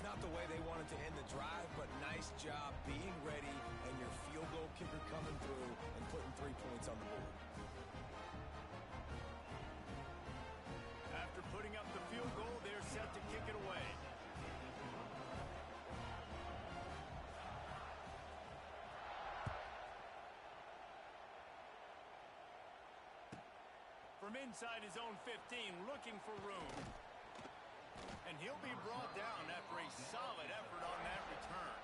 Not the way they wanted to end the drive, but nice job being ready and your field goal kicker coming through and putting 3 points on the board. After putting up the field goal, they're set to kick it away. From inside his own 15, looking for room. And he'll be brought down after a solid effort on that return.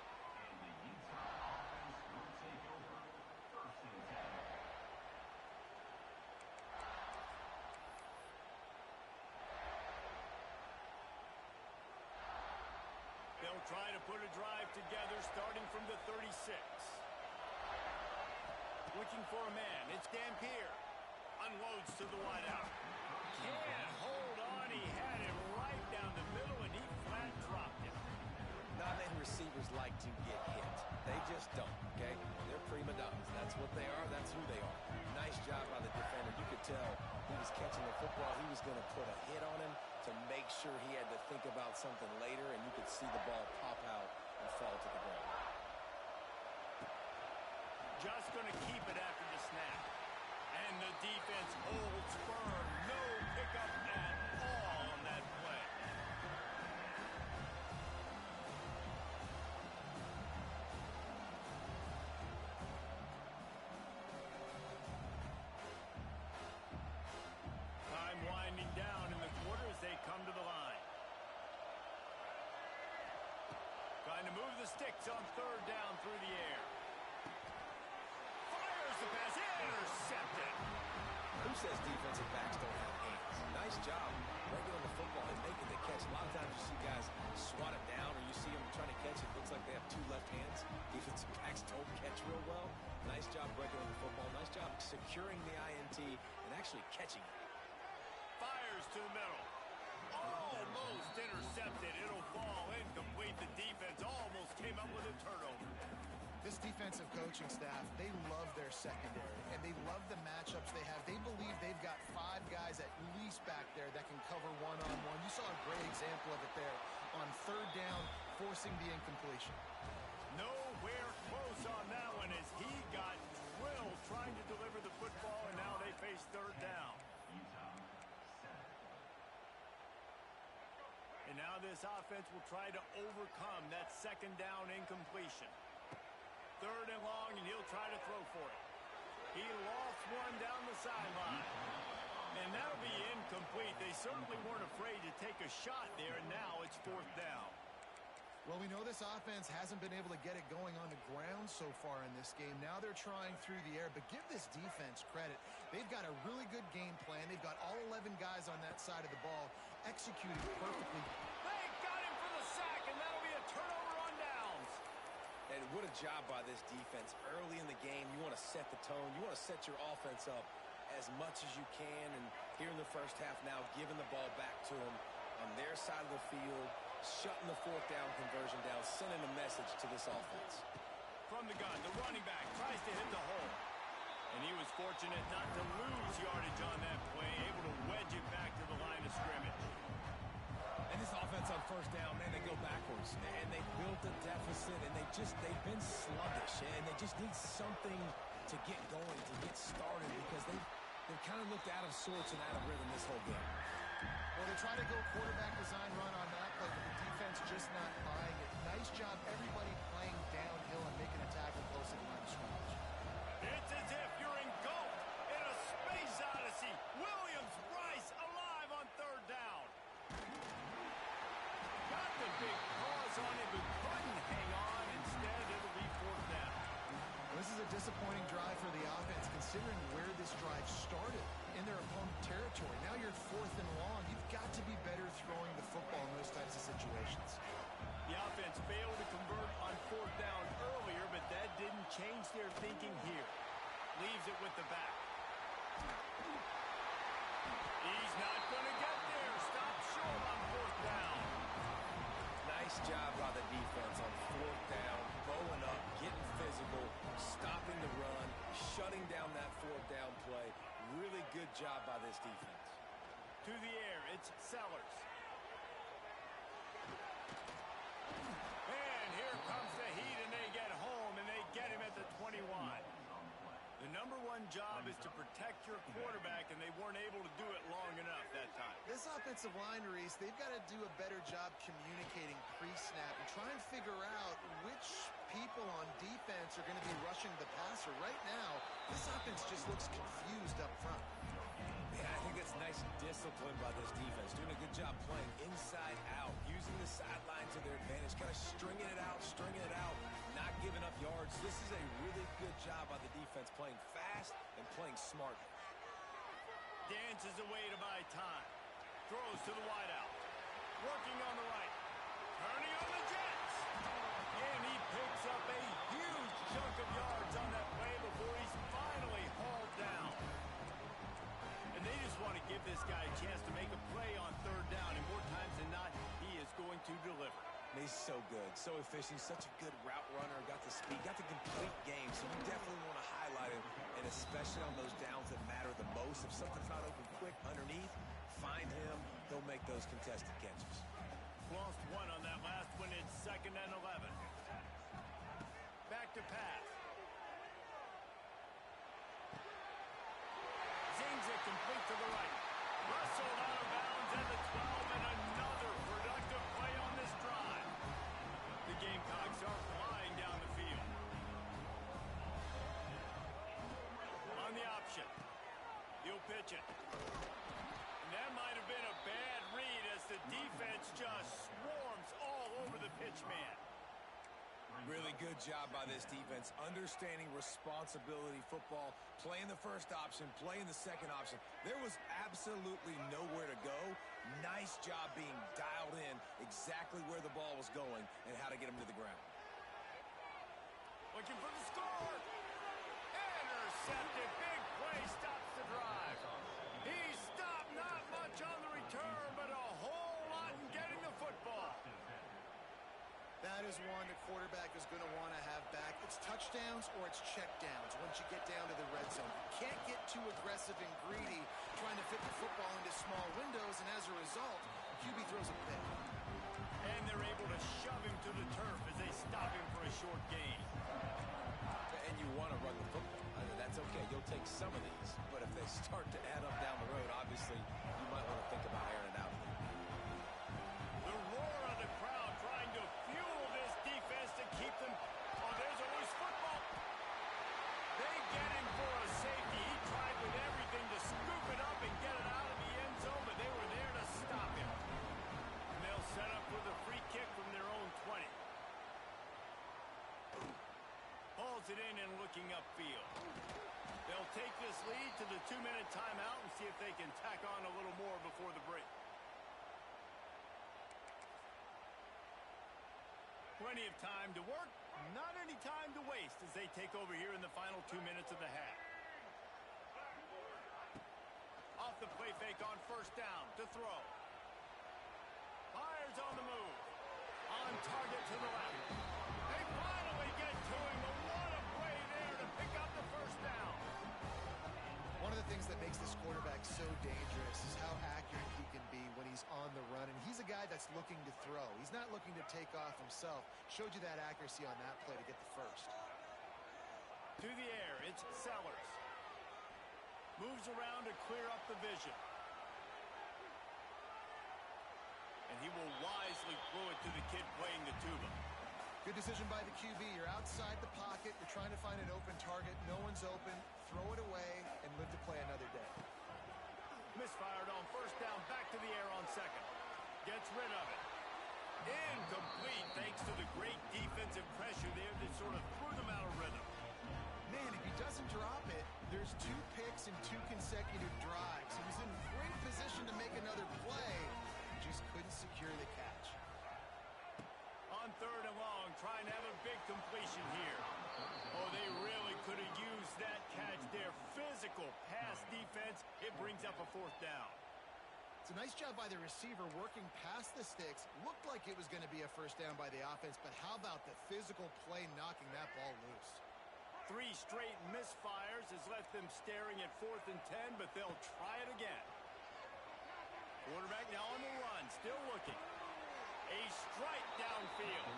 And the Utah offense will take over 1st and 10. They'll try to put a drive together starting from the 36. Looking for a man. It's Dampier. Unloads to the wideout. Can't hold on. He had it right down the middle, and he flat dropped it. Not many receivers like to get hit. They just don't, okay? They're prima donnas. That's what they are. That's who they are. Nice job by the defender. You could tell he was catching the football. He was going to put a hit on him to make sure he had to think about something later, and you could see the ball pop out and fall to the ground. Just going to keep it after the snap. And the defense holds firm. No pickup at all on that play. Time winding down in the quarter as they come to the line. Trying to move the sticks on 3rd down through the air. Fires the pass. Intercepted. Who says defensive backs don't have hands? Nice job breaking on the football and making the catch. A lot of times you see guys swat it down or you see them trying to catch it. Looks like they have 2 left hands. Defensive backs don't catch real well. Nice job breaking on the football. Nice job securing the INT and actually catching it. Fires to the middle. Almost intercepted. It'll fall incomplete. The defense almost came up with a turnover. This defensive coaching staff, they love their secondary, and they love the matchups they have. They believe they've got 5 guys at least back there that can cover one-on-one. You saw a great example of it there on 3rd down, forcing the incompletion. Nowhere close on that one as he got drilled trying to deliver the football, and now they face 3rd down. And now this offense will try to overcome that 2nd down incompletion. 3rd and long, and he'll try to throw for it. He lost one down the sideline. And that'll be incomplete. They certainly weren't afraid to take a shot there, and now it's 4th down. Well, we know this offense hasn't been able to get it going on the ground so far in this game. Now they're trying through the air, but give this defense credit. They've got a really good game plan. They've got all 11 guys on that side of the ball executing perfectly. They got him for the sack, and that'll be a turnover on downs. And what a job by this defense. Early in the game, you want to set the tone. You want to set your offense up as much as you can. And here in the first half now, giving the ball back to them on their side of the field, shutting the 4th down conversion down, sending a message to this offense. From the gun, the running back tries to hit the hole. And he was fortunate not to lose yardage on that play, able to wedge it back to the line of scrimmage. And this offense on 1st down, man, they go backwards. And they built a deficit, and they've been sluggish. And they just need something to get going, to get started, because they've kind of looked out of sorts and out of rhythm this whole game. Well, they try to go quarterback design run on that play, but the defense just not buying it. Nice job, everybody playing downhill and making a tackle close to the line of scrimmage. It's as if you're engulfed in a space odyssey. Williams, Rice, alive on 3rd down. Got the big pause on it, but couldn't hang on. Instead, it'll be 4th down. This is a disappointing drive for the offense, considering where this drive started in their opponent territory. Now you're 4th and long. You've got to be better throwing the football in those types of situations. The offense failed to convert on 4th down earlier, but that didn't change their thinking here. Leaves it with the back. He's not going to get there. Stop short on 4th down. Nice job by the defense on 4th down, going up, getting physical, stopping the run, shutting down that 4th down play. Really good job by this defense. To the air, it's Sellers. here comes the heat, and they get home, and they get him at the 21. The number one job is to protect your quarterback, and they weren't able to do it long enough that time. This offensive line, Reese, they've got to do a better job communicating pre-snap and try and figure out which people on defense are going to be rushing the passer. Right now, this offense just looks confused up front. Yeah, I think that's nice discipline by this defense. Doing a good job playing inside out, using the sideline to their advantage, kind of stringing it out, not giving up yards. This is a really good job by the defense, playing fast and playing smart. Dances away to buy time. Throws to the wideout. Working on the right. Turning on the Jets. And he picks up a huge chunk of yards on that play before he's finally hauled down. And they just want to give this guy a chance to make a play on third down, and more times than not, he is going to deliver. He's so good, so efficient, such a good route runner, got the speed, got the complete game, so you definitely want to highlight him, and especially on those downs that matter the most. If something's not open quick underneath, find him, he'll make those contested catches. Lost one on that last one. It's 2nd and 11. Back to pass. Zings it complete to the right. Rustled out of bounds at the 12, and another productive play on this drive. The Gamecocks are flying down the field. On the option. He'll pitch it. And that might have been a bad read as the defense just swarms all over the pitch man. Really good job by this defense, understanding responsibility football, playing the first option, playing the second option. There was absolutely nowhere to go. Nice job being dialed in exactly where the ball was going and how to get him to the ground. Looking for the score. Intercepted. Big play stops the drive. He stopped not much on the return, but a whole lot in getting the football. That is one the quarterback is going to want to have back. It's touchdowns or it's checkdowns once you get down to the red zone. You can't get too aggressive and greedy trying to fit the football into small windows, and as a result, QB throws a pick. And they're able to shove him to the turf as they stop him for a short gain. And you want to run the football. That's okay. You'll take some of these. But if they start to add up down the road, obviously, you might want to think about airing it out. The roar of the crowd trying to fuel this defense to keep them. Oh, there's a loose football. They get him for a safety. He tried with everything to scoop it up and get it out of the end zone, but they were there to stop him. And they'll set up with a free kick from their own 20. Hauls it in and looking upfield. They'll take this lead to the 2-minute timeout and see if they can tack on a little more before the break. Plenty of time to work, not any time to waste as they take over here in the final 2 minutes of the half. Off the play fake on first down to throw. Fires on the move. On target to the left. They finally get to him, but what a play there to pick up the first down. One of the things that makes this quarterback so dangerous is how accurate he can be when he's on the run. And he's a guy that's looking to throw. He's not looking to take off himself. Showed you that accuracy on that play to get the first. To the air, it's Sellers. Moves around to clear up the vision. And he will wisely throw it to the kid playing the tuba. Good decision by the QB. You're outside the pocket. You're trying to find an open target. No one's open. Throw it away and live to play another day. Misfired on first down. Back to the air on second. Gets rid of it. Incomplete thanks to the great defensive pressure there that sort of threw them out of rhythm. Man, if he doesn't drop it, there's 2 picks and 2 consecutive drives. He was in great position to make another play. Just couldn't secure the catch. On third and long, trying to have a big completion here. Oh, they really could have used that catch there. Physical pass defense. It brings up a fourth down. It's a nice job by the receiver working past the sticks. Looked like it was going to be a first down by the offense, but how about the physical play knocking that ball loose? 3 straight misfires has left them staring at 4th and 10, but they'll try it again. Quarterback now on the run, still looking. A strike downfield.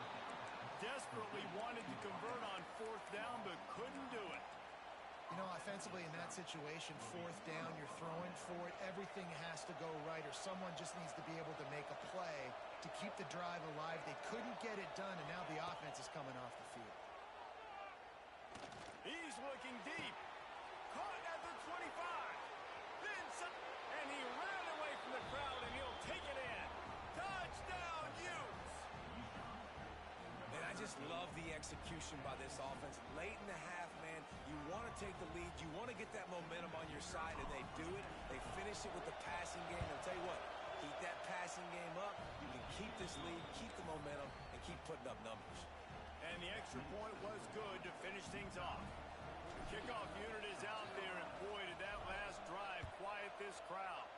desperately wanted to convert on 4th down, but couldn't do it. You know, offensively in that situation, 4th down, you're throwing for it. Everything has to go right, or someone just needs to be able to make a play to keep the drive alive. They couldn't get it done, and now the offense is coming off the field. He's looking deep. Caught at the 25. Then some, and he ran away from the crowd, and he'll take it in. Touchdown, Utes! And I just love the execution by this offense. Late in the half, man, you want to take the lead. You want to get that momentum on your side, and they do it. They finish it with the passing game. I'll tell you what, keep that passing game up. You can keep this lead, keep the momentum, and keep putting up numbers. And the extra point was good to finish things off. The kickoff unit is out there, and boy, did that last drive quiet this crowd.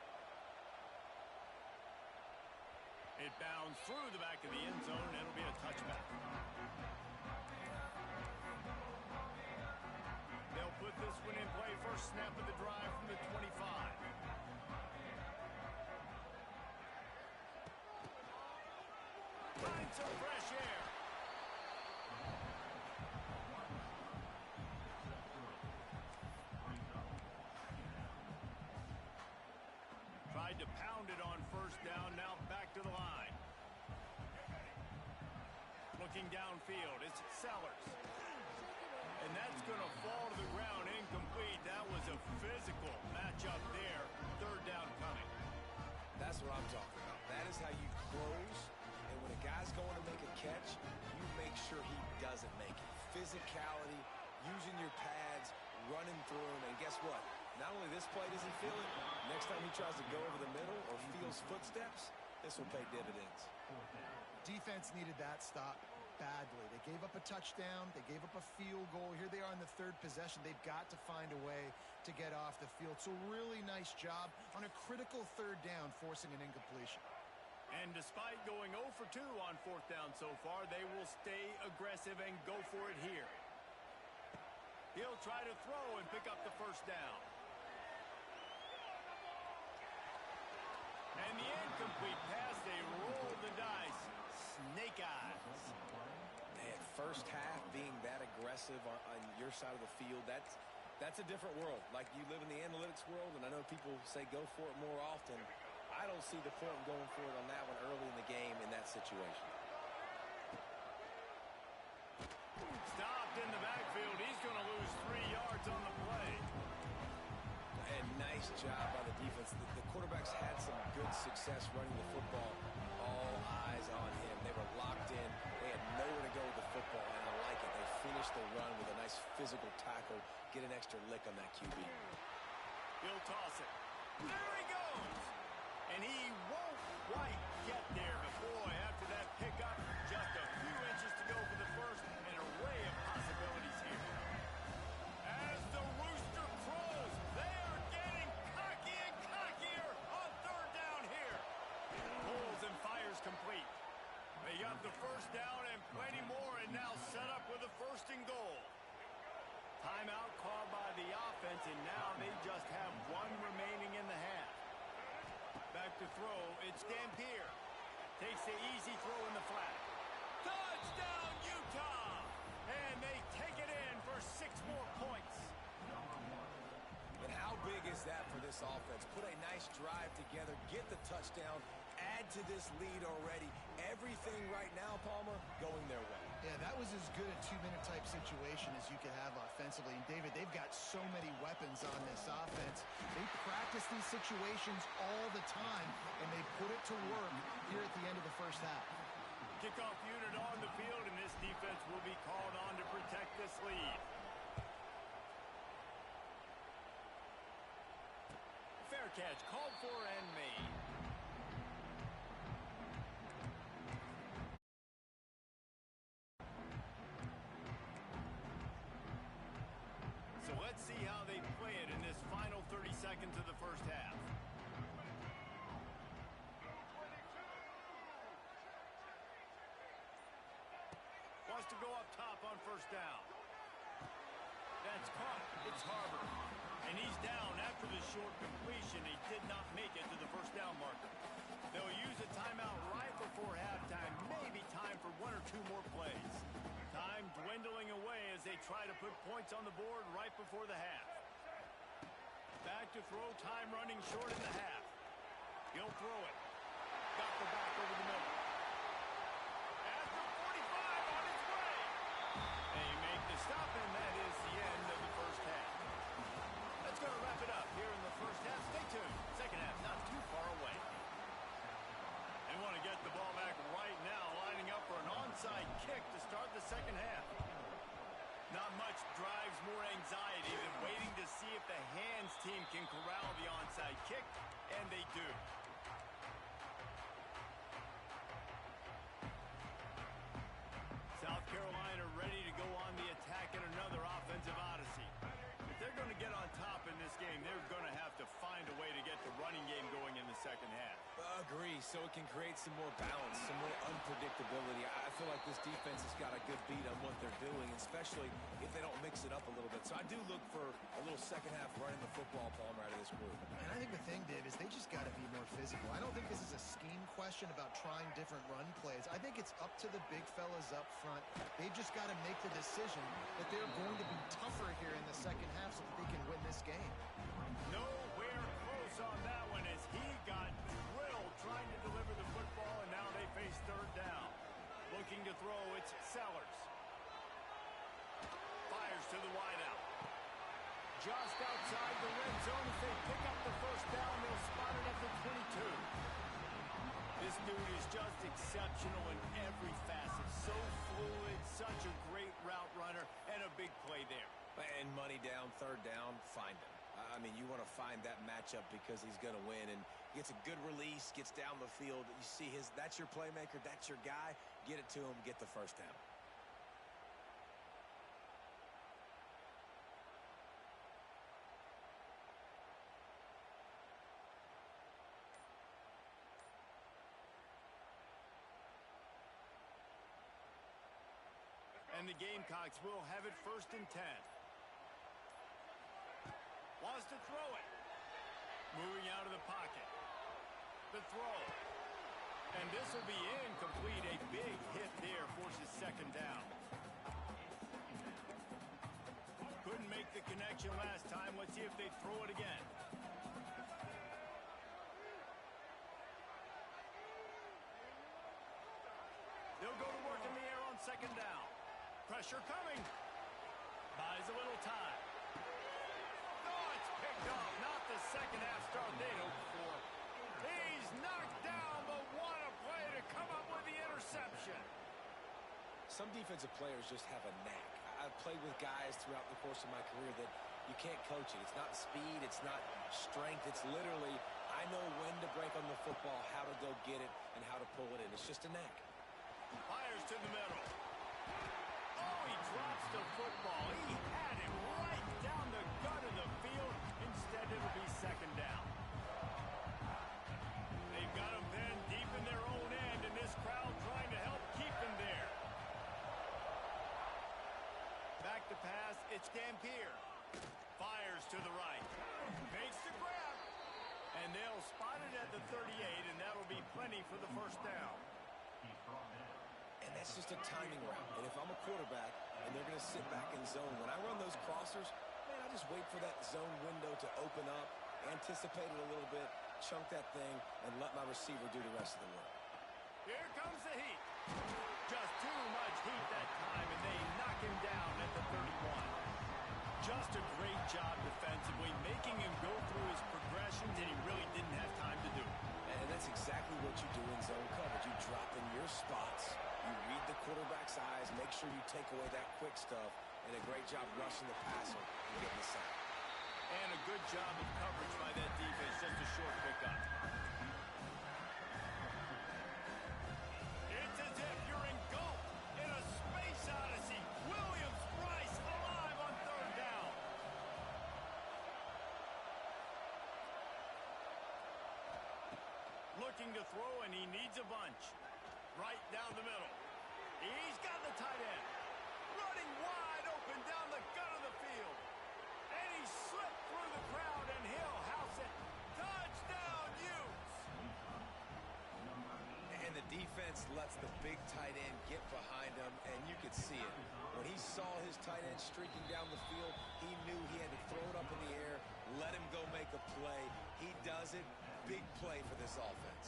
It bounds through the back of the end zone, and it'll be a touchback. They'll put this one in play. First snap of the drive from the 25. Find some fresh air. Tried to pound it on 1st down, now back to the line. Looking downfield, it's Sellers. And that's going to fall to the ground incomplete. That was a physical matchup there. 3rd down coming. That's what I'm talking about. That is how you close. And when a guy's going to make a catch, you make sure he doesn't make it. Physicality, using your pads, running through him. And guess what? Not only this play does he feel it, next time he tries to go over the middle or feels footsteps, this will pay dividends. Defense needed that stop badly. They gave up a touchdown. They gave up a field goal. Here they are in the 3rd possession. They've got to find a way to get off the field. So really nice job on a critical 3rd down, forcing an incompletion. And despite going 0 for 2 on 4th down so far, they will stay aggressive and go for it here. He'll try to throw and pick up the 1st down. And the incomplete pass, they roll the dice. Snake eyes. Man, first half being that aggressive on your side of the field, that's a different world. Like, you live in the analytics world, and I know people say go for it more often. I don't see the point in going for it on that one early in the game in that situation. Stopped in the backfield. He's going to lose 3 yards on the play. And nice job by the defense. The quarterbacks had some good success running the football. All eyes on him. They were locked in. They had nowhere to go with the football, and I like it. They finished the run with a nice physical tackle, get an extra lick on that QB. He'll toss it. There he goes. And he won't quite get there. But boy, after that pickup, just a few inches to go for the first. An array of possibilities here. As the rooster crows, they are getting cocky and cockier on 3rd down here. Pulls and fires complete. They got the 1st down and plenty more, and now set up with a 1st and goal. Timeout called by the offense, and now they just have 1 remaining in the half. Back to throw, it's Dampier. Takes the easy throw in the flat. Touchdown, Utah! And they take it in for 6 more points. And how big is that for this offense? Put a nice drive together, get the touchdown, add to this lead already. Everything right now, Palmer, going their way. Yeah, that was as good a 2-minute type situation as you could have offensively. And David, they've got so many weapons on this offense. They practice these situations all the time, and they put it to work here at the end of the 1st half. Kickoff unit on the field, and this defense will be called on to protect this lead. Fair catch called for and made. So let's see how they play it in this final 30 seconds of the 1st half. Wants to go up top on 1st down. That's caught. It's Harbor. And he's down after the short completion. He did not make it to the first down marker. They'll use a timeout right before halftime. Maybe time for one or two more plays. Time dwindling away as they try to put points on the board right before the half. Back to throw, time running short in the half. He'll throw it. Got the back over the middle. After 45 on his way. They make the stop, and that is the end of the first half. That's going to wrap it up here in the first half. Stay tuned. Second half not too far away. They want to get the ball back right now, lining up for an onside kick to start the second half. Not much drives more anxiety than waiting to see if the hands team can corral the onside kick, and they do. South Carolina ready to go on the attack in another offensive odyssey. If they're going to get on top in this game, they're going to have to find a way to get the running game going in the second half. Agree, so it can create some more balance, some more unpredictability. I feel like this defense has got a good beat on what they're doing, especially if they don't mix it up a little bit. So I do look for a little second half running the football ball out of this group. And I think the thing, Dave, is they just got to be more physical. I don't think this is a scheme question about trying different run plays. I think it's up to the big fellas up front. They've just got to make the decision that they're going to be tougher here in the second half so that they can win this game. Nowhere close on that one as he got drilled trying to deliver the football, and now they face third down. Looking to throw, it's Sellers. Fires to the wideout. Just outside the red zone as they pick up the first down. They'll spot it at the 22. This dude is just exceptional in every facet. So fluid, such a great route runner, and a big play there. And money down, third down, find him. I mean, you want to find that matchup because he's going to win, and gets a good release, gets down the field. You see that's your playmaker, that's your guy. Get it to him, get the first down. And the Gamecocks will have it first and 10. Wants to throw it. Moving out of the pocket. The throw. And this will be incomplete. A big hit there forces second down. Couldn't make the connection last time. Let's see if they throw it again. They'll go to work in the air on second down. Pressure coming. Buys a little time. Oh, it's picked off. Not the second half start they'd hoped for. He's knocked down, but what a play to come up with the interception. Some defensive players just have a knack. I've played with guys throughout the course of my career that you can't coach it. It's not speed. It's not strength. It's literally, I know when to break on the football, how to go get it, and how to pull it in. It's just a knack. Fires to the middle. Oh, he drops the football. He had it right down the gut of the field. Instead, it'll be second down. They've got him pinned deep in their own end, and this crowd trying to help keep him there. Back to pass, it's Dampier. Fires to the right. Makes the grab. And they'll spot it at the 38, and that'll be plenty for the first down. And that's just a timing route. And if I'm a quarterback and they're going to sit back in zone, when I run those crossers, man, I just wait for that zone window to open up, anticipate it a little bit, chunk that thing, and let my receiver do the rest of the work. Here comes the heat. Just too much heat that time, and they knock him down at the 31. Just a great job defensively, making him go through his progressions, and he really didn't have time to do it. And that's exactly what you do in zone coverage. You drop in your spots. You read the quarterback's eyes, make sure you take away that quick stuff, and a great job rushing the passer and getting the sack. And a good job of coverage by that defense, just a short pickup. It's as if you're engulfed in a space odyssey. Williams-Brice alive on third down. Looking to throw, and he needs a bunch. Right down the middle. He's got the tight end. Running wide open down the gut of the field. And he slipped through the Defense lets the big tight end get behind him, and you could see it. When he saw his tight end streaking down the field, he knew he had to throw it up in the air, let him go make a play. He does it. Big play for this offense.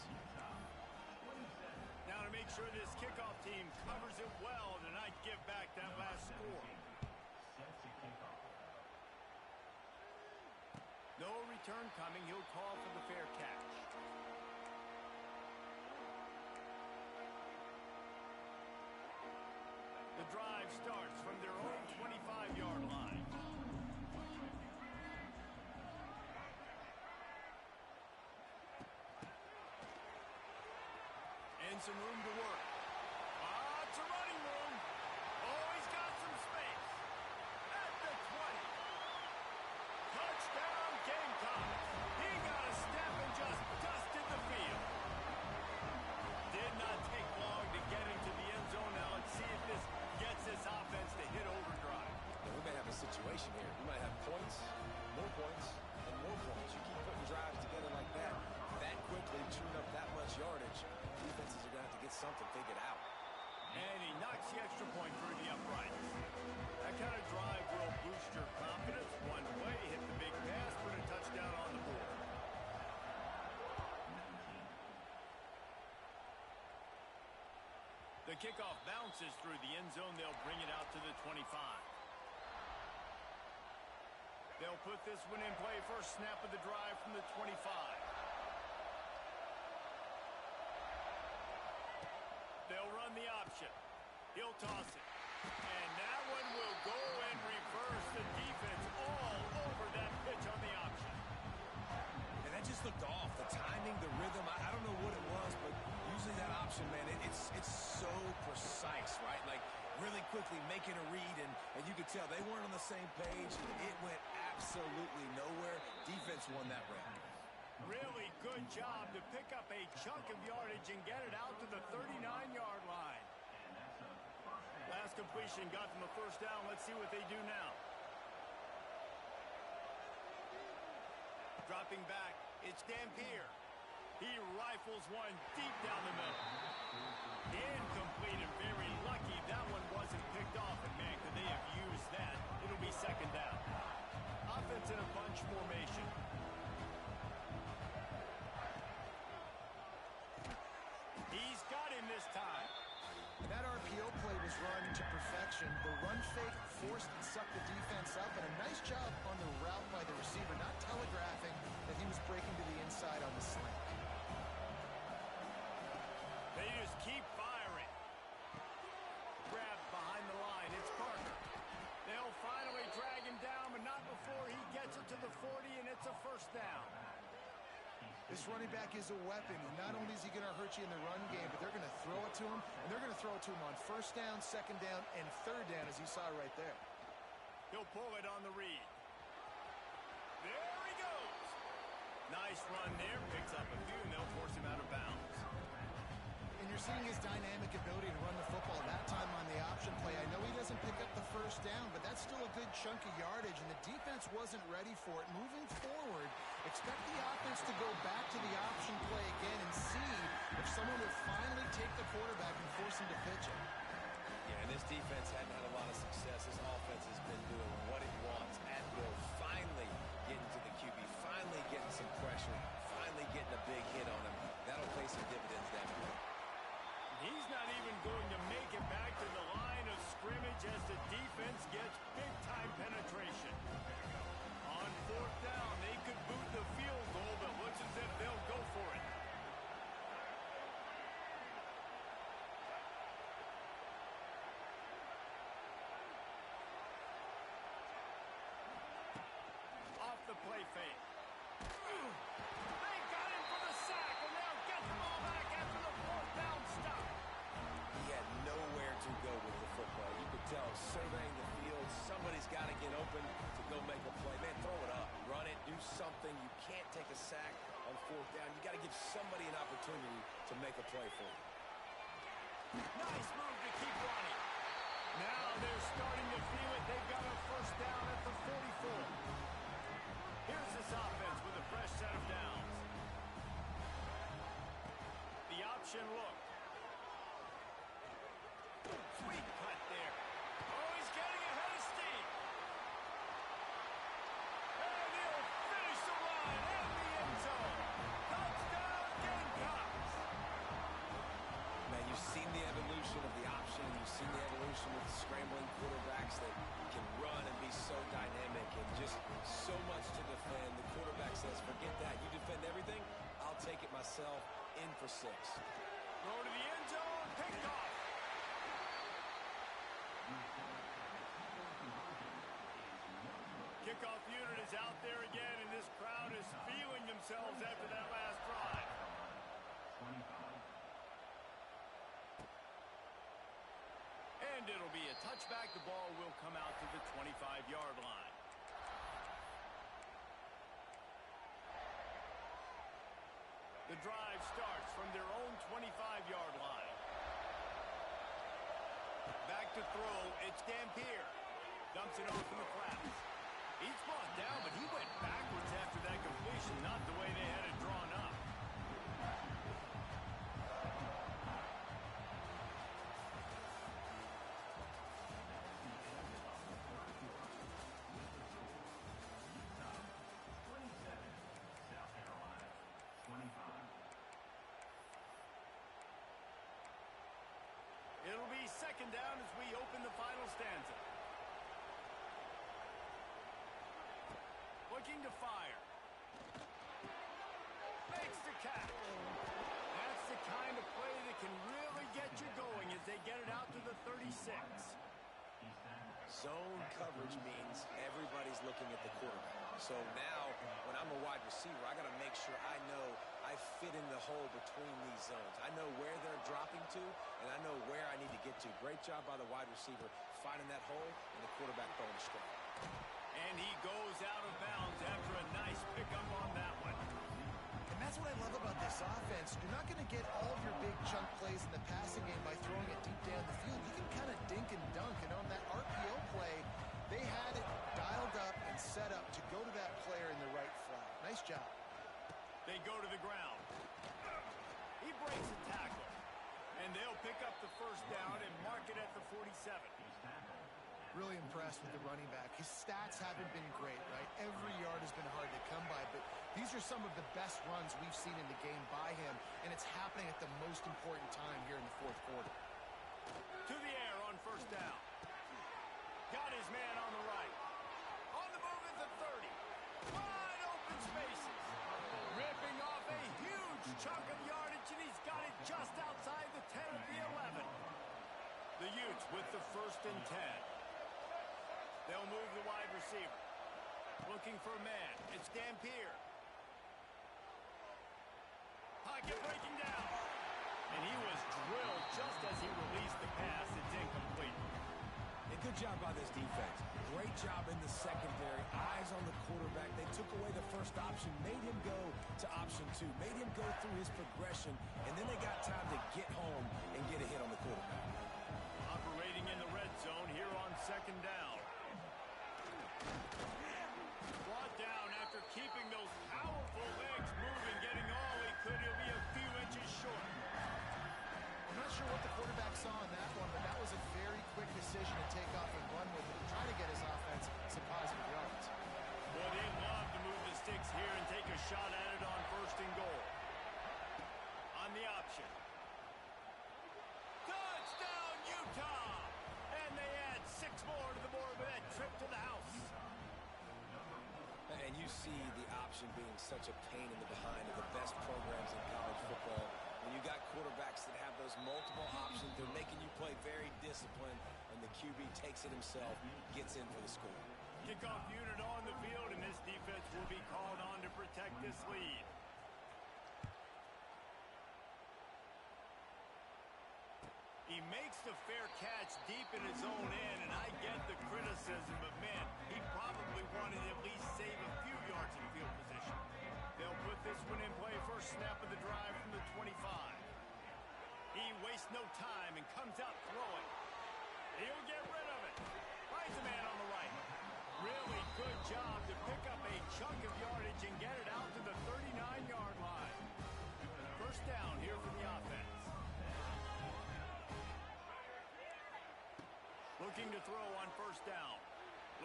Now to make sure this kickoff team covers it well to not give back that last score. No return coming. He'll call for the fair catch. The drive starts from their own 25-yard line. And some room to work. It's a running room. Oh, he's got some space. At the 20. Touchdown, Gamecocks. He got a step and just dusted the field. Did not take long to get into the end zone. Now let's see if this gets this offense to hit overdrive. Now, we may have a situation here. We might have points, and more points. You keep putting drives together like that quickly, chewing up that much yardage, defenses are going to have to get something figured out. And he knocks the extra point through the upright. That kind of drive will boost your confidence. One way, hit the big pass, put a touchdown on the board. The kickoff bounces through the end zone. They'll bring it out to the 25. They'll put this one in play. First snap of the drive from the 25. They'll run the option. He'll toss it. And that one will go and reverse the defense all over that pitch on the option. And that just looked off. The timing, the rhythm, I don't know what it was, but usually that option, man, it's so precise, right? Like really quickly making a read, and you could tell they weren't on the same page. It went absolutely nowhere. Defense won that round. Really good job to pick up a chunk of yardage and get it out to the 39-yard line. Last completion got them a first down. Let's see what they do now. Dropping back, it's Dampier. He rifles one deep down the middle. Incomplete and very lucky that one wasn't picked off. And man, could they have used that? It'll be second down. Offense in a bunch formation. He's got him this time. That RPO play was run to perfection. The run fake forced and sucked the defense up, and a nice job on the route by the receiver, not telegraphing that he was breaking to the inside on the slant. They just keep firing. Grabbed behind the line. It's Parker. They'll finally drag him down, but not before he gets it to the 40, and it's a first down. This running back is a weapon. Not only is he going to hurt you in the run game, but they're going to throw it to him, and they're going to throw it to him on first down, second down, and third down, as you saw right there. He'll pull it on the read. There he goes. Nice run there. Picks up a few, and they'll force him out of bounds. And you're seeing his dynamic ability to run the football that time on the option play. I know he doesn't pick up the first down, but that's still a good chunk of yardage, and the defense wasn't ready for it. Moving forward, expect the offense to go back to the option play again and see if someone will finally take the quarterback and force him to pitch it. Yeah, and this defense hadn't had a lot of success. This offense has been doing what it wants at will. Finally getting to the QB, finally getting some pressure, finally getting a big hit on him. That'll pay some dividends down the road. He's not even going to make it back to the line of scrimmage as the defense gets big-time penetration. On fourth down, they could boot the field goal, but looks as if they'll go for it. Off the play fake. They got him for the sack, and they'll get the ball back after the fourth down stop. He had nowhere to go with the football. You could tell, surveying the field, somebody's got to get open to go make a play. Man, throw it up, run it, do something. You can't take a sack on fourth down. You got to give somebody an opportunity to make a play for you. Nice move to keep running. Now they're starting to feel it. They've got a first down at the 44. Here's this offense with a fresh set of downs. The option look. Kickoff unit is out there again, and this crowd is feeling themselves after that last drive. 25. And it'll be a touchback. The ball will come out to the 25-yard line. The drive starts from their own 25-yard line. Back to throw. It's Dampier. Dumps it over from the flaps. He's brought down, but he went backwards after that completion, not the way they had it drawn up. It'll be second down as we open the final stanza. Looking to fire. Makes the catch. That's the kind of play that can really get you going as they get it out to the 36. Zone coverage means everybody's looking at the quarterback. So now, when I'm a wide receiver, I got to make sure I know I fit in the hole between these zones. I know where they're dropping to, and I know where I need to get to. Great job by the wide receiver finding that hole, and the quarterback throwing a strike. And he goes out of bounds after a nice pickup on that one. And that's what I love about this offense. You're not going to get all of your big chunk plays in the passing game by throwing it deep down the field. You can kind of dink and dunk. And on that RPO play, they had it dialed up and set up to go to that player in the right flat. Nice job. They go to the ground. He breaks a tackle. And they'll pick up the first down and mark it at the 47. Really impressed with the running back. His stats haven't been great, right? Every yard has been hard to come by, but these are some of the best runs we've seen in the game by him, and it's happening at the most important time here in the fourth quarter. To the air on first down. Got his man on the right. On the move at the 30. Wide open spaces. Ripping off a huge chunk of yardage, and he's got it just outside the 10 of the 11. The Utes with the first and 10. They'll move the wide receiver. Looking for a man. It's Dampier. Pocket breaking down. And he was drilled just as he released the pass. It's incomplete. And good job by this defense. Great job in the secondary. Eyes on the quarterback. They took away the first option, made him go to option 2, made him go through his progression, and then they got time to get home and get a hit on the quarterback. Operating in the red zone here on second down. Brought down after keeping those powerful legs moving, getting all he could. He'll be a few inches short. I'm not sure what the quarterback saw on that one, but that was a very quick decision to take off and run with it and try to get his offense some positive yards. Well, they love to move the sticks here and take a shot at it on first and goal. On the option. Touchdown, Utah! And they add 6 more to the board with that trip to the house. And you see the option being such a pain in the behind of the best programs in college football. When you got quarterbacks that have those multiple options, they're making you play very disciplined, and the QB takes it himself, gets in for the score. Kickoff unit on the field, and this defense will be called on to protect this lead. He makes the fair catch deep in his own end, and I get the criticism, but man, he probably wanted to at least save a few yards in field position. They'll put this one in play first snap of the drive from the 25. He wastes no time and comes out throwing. He'll get rid of it. Finds a man on the right. Really good job to pick up a chunk of yardage and get it out to the 39-yard line. First down here for the offense. Looking to throw on first down.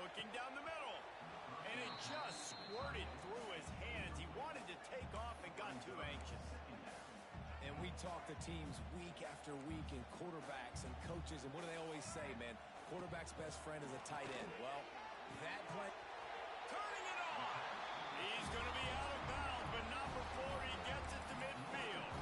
Looking down the middle. And it just squirted through his hands. He wanted to take off and got too anxious. And we talk to teams week after week and quarterbacks and coaches, and what do they always say, man? Quarterback's best friend is a tight end. Well, that play... Turning it on. He's going to be out of bounds, but not before he gets it to midfield.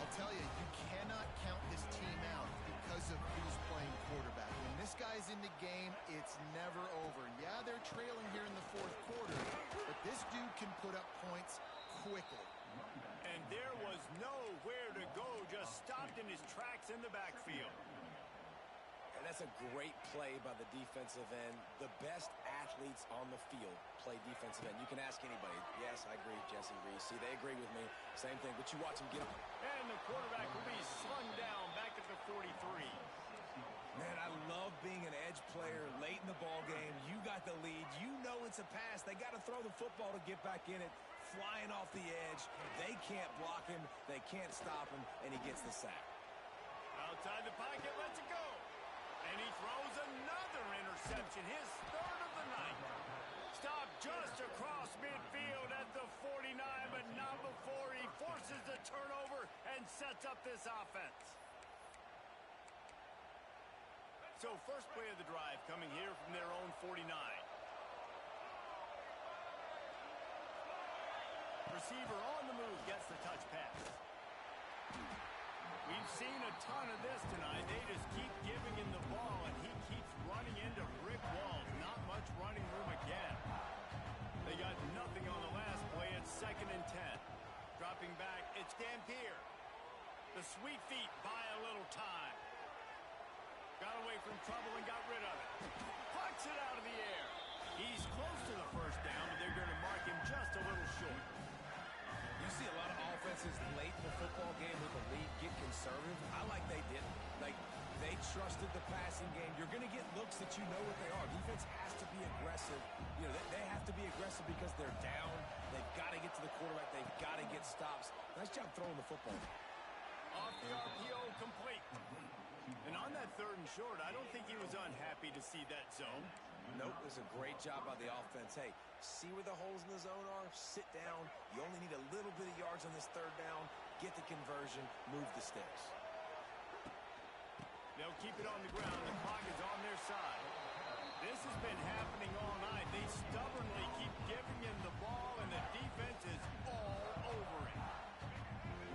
I'll tell you, you cannot count this team out because of who's playing quarterback. When this guy guys in the game, it's never over. Yeah, they're trailing here in the fourth quarter, but this dude can put up points quickly. And there was nowhere to go, just stopped in his tracks in the backfield. And that's a great play by the defensive end. The best athletes on the field play defensive end. You can ask anybody. Yes, I agree, Jesse Reese. See, they agree with me. Same thing, but you watch him get up. And the quarterback will be slung down back at the 43. Man, I love being an edge player late in the ball game. You got the lead. You know it's a pass. They got to throw the football to get back in it. Flying off the edge. They can't block him. They can't stop him, and he gets the sack. Outside the pocket, lets it go. And he throws another interception, his third of the night. Stopped just across midfield at the 49, but not before he forces the turnover and sets up this offense. So first play of the drive coming here from their own 49. Receiver on the move gets the touch pass. We've seen a ton of this tonight. They just keep giving him the ball, and he keeps running into brick walls. Not much running room again. They got nothing on the last play. It's 2nd and 10. Dropping back, it's Dampier. The sweet feet buy a little time. Got away from trouble and got rid of it. Plucks it out of the air. He's close to the first down, but they're going to mark him just a little short. You see a lot of offenses late in the football game with the lead get conservative. I like they didn't. Like, they trusted the passing game. You're going to get looks that you know what they are. Defense has to be aggressive. You know, they have to be aggressive because they're down. They've got to get to the quarterback. They've got to get stops. Nice job throwing the football. Off the RPO, complete. And on that 3rd and short, I don't think he was unhappy to see that zone. Nope, it was a great job by the offense. Hey, see where the holes in the zone are? Sit down. You only need a little bit of yards on this 3rd down. Get the conversion. Move the sticks. They'll keep it on the ground. The clock is on their side. This has been happening all night. They stubbornly keep giving him the ball, and the defense is all over it.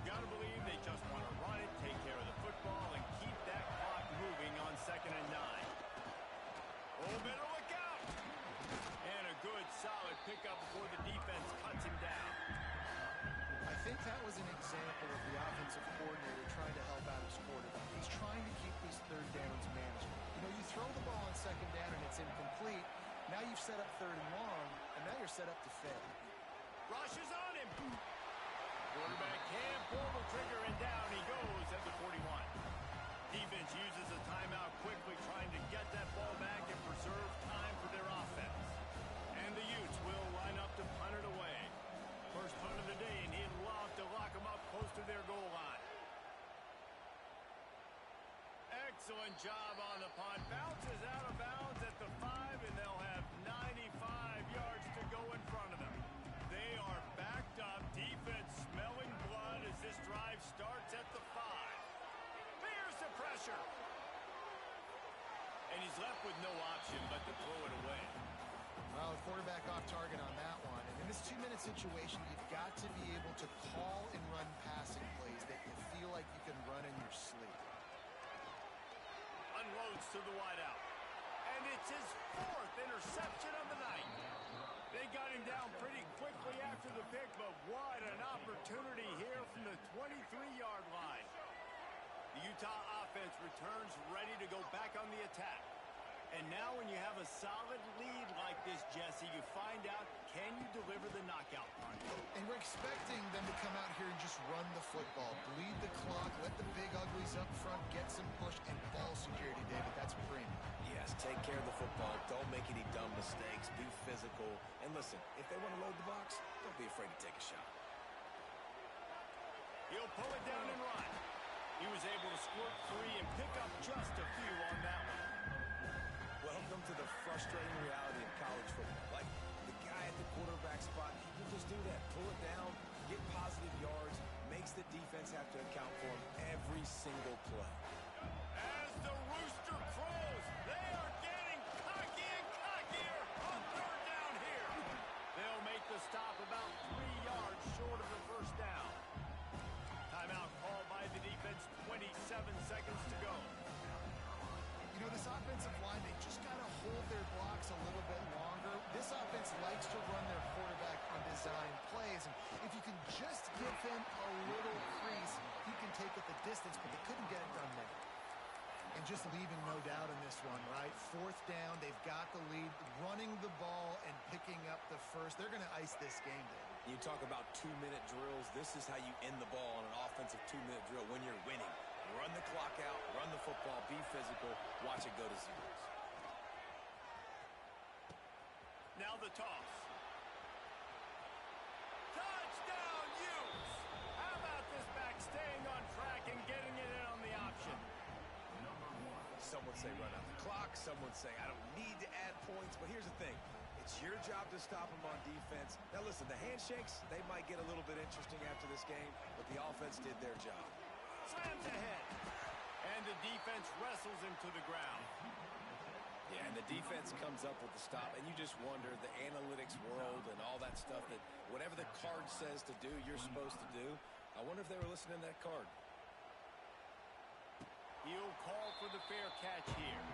You got to believe they just want to run it, take care of the football, and keep that clock moving on 2nd and 9. Oh, better look out! And a good, solid pickup before the defense cuts him down. I think that was an example of the offensive coordinator trying to help out his quarterback. He's trying to keep these 3rd downs manageable. You know, you throw the ball on 2nd down and it's incomplete. Now you've set up 3rd and long, and now you're set up to fail. Rush is on him. Quarterback can't pull the trigger, and down he goes at the 41. Defense uses a timeout quickly, trying to get that ball back and preserve time for their offense. And the Utes will line up to punt it away. First punt of the day, and he'd love to lock them up close to their goal line. Excellent job on the punt. Bounces out of bounds at the 5, and they'll have 95 yards to go in front of them. They are backed up. Defense smelling blood as this drive starts at the 5. There's the pressure. And he's left with no option but to throw it away. Well, the quarterback off target on that one. And in this 2-minute situation, you've got to be able to call and run passing plays that you feel like you can run in your sleep. Unloads to the wideout. And it's his 4th interception of the night. They got him down pretty quickly after the pick, but what an opportunity here from the 23-yard line. The Utah offense returns ready to go back on the attack. And now when you have a solid lead like this, Jesse, you find out, can you deliver the knockout punt? And we're expecting them to come out here and just run the football, bleed the clock, let the big uglies up front get some push, and ball security, David. That's premium. Yes, take care of the football. Don't make any dumb mistakes. Be physical. And listen, if they want to load the box, don't be afraid to take a shot. He'll pull it down and run. He was able to squirt free and pick up just a few on that one. Welcome to the frustrating reality of college football. Like, the guy at the quarterback spot, he can just do that. Pull it down, get positive yards, makes the defense have to account for him every single play. As the rooster crows, they are getting cocky and cockier on 3rd down here. They'll make the stop about 3 yards short of the first down. Timeout called by the defense, 27 seconds to go. You know, this offensive line, they just got to hold their blocks a little bit longer. This offense likes to run their quarterback on design plays. And if you can just give him a little crease, he can take it the distance, but they couldn't get it done there. And just leaving no doubt in this one, right? Fourth down, they've got the lead, running the ball and picking up the first. They're going to ice this game, David. You talk about 2-minute drills. This is how you end the ball on an offensive 2-minute drill when you're winning. Run the clock out, run the football, be physical, watch it go to zeros. Now the toss. Touchdown, Utes! How about this back staying on track and getting it in on the option? Some would say run out the clock. Some would say I don't need to add points. But here's the thing. It's your job to stop them on defense. Now, listen, the handshakes, they might get a little bit interesting after this game, but the offense did their job. Slams ahead. And the defense wrestles him to the ground. Yeah, and the defense comes up with the stop, and you just wonder, the analytics world and all that stuff, that whatever the card says to do, you're supposed to do. I wonder if they were listening to that card. He'll call for the fair catch here.